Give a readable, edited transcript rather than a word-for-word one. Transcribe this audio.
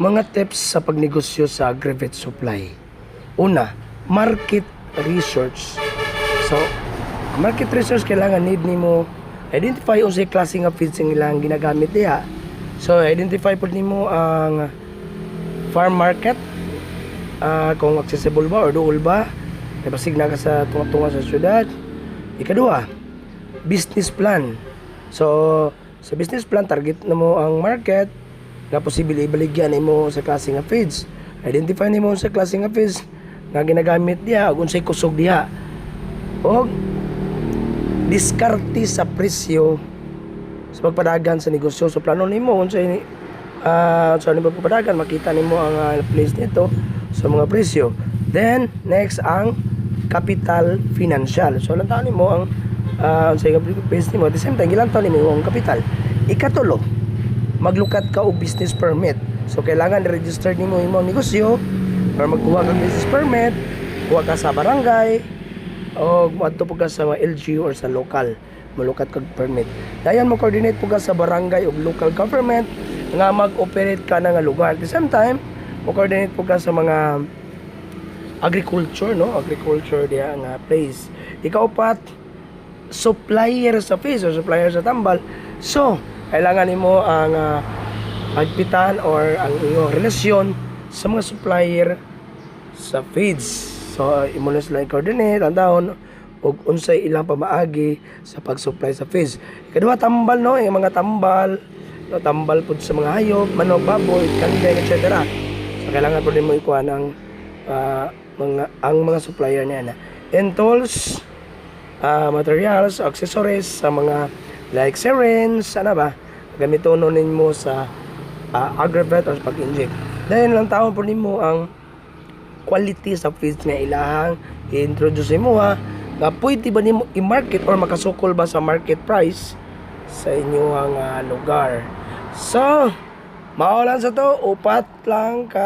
Mga tips sa pagnegosyo sa aggregate supply. Una, market research. So, market research kailangan need nimo identify unsay klase nga feeds ang ilang ginagamit diha. So, identify pud nimo ang farm market, kung accessible ba or dool ba. Napasig na ka sa tunga-tunga sa syudad. Ikadua, business plan. So, sa business plan, target na mo ang market nga posible ibaligyan nimo sa klase nga feeds. Identify nimo sa klase nga feeds nga ginagamit diha ug unsay kusog diha. O diskarte sa presyo sa pagpadagan sa negosyo. So plano nimo unsay sa nimo pagpadagan, makita nimo ang place nito sa mga presyo. Then next ang capital financial. So lantaon nimo ang unsay place nimo, at the same time gilantaw nimo ang capital. Ikatulo, maglukat ka og business permit. So kailangan i-register nimo imong negosyo para magkuha ka business permit, kuha ka sa barangay o moadto po ka sa LGU or sa local, malukat kag permit. Dayon mo coordinate po ka sa barangay ug local government nga mag-operate ka na nga lugar. At the same time, mo coordinate po ka sa mga agriculture, no? Agriculture diha nga place. Ikaapat, supplier sa fish or supplier sa tambal. So kailangan nimo ang agpitan or ang iyong relasyon sa mga supplier sa feeds. So imo na sila coordinate ang daon ug unsay ilang pamaagi sa pag-supply sa feeds. Kadua, tambal, no, yung mga tambal, no, tambal pud sa mga hayop, manok, baboy, kandeng, etc. So kailangan pud mo ikuha ng mga supplier niya na. And tools, materials, accessories sa mga like sirens, ano ba, gamitonon ninyo sa aggregate or pag-inject. Dahil lang taon po nimo ang quality sa feeds nga ilahang i-introduce mo nga pwede ba nimo i-market or makasukol ba sa market price sa inyong lugar. So, maulan sa to, upat lang ka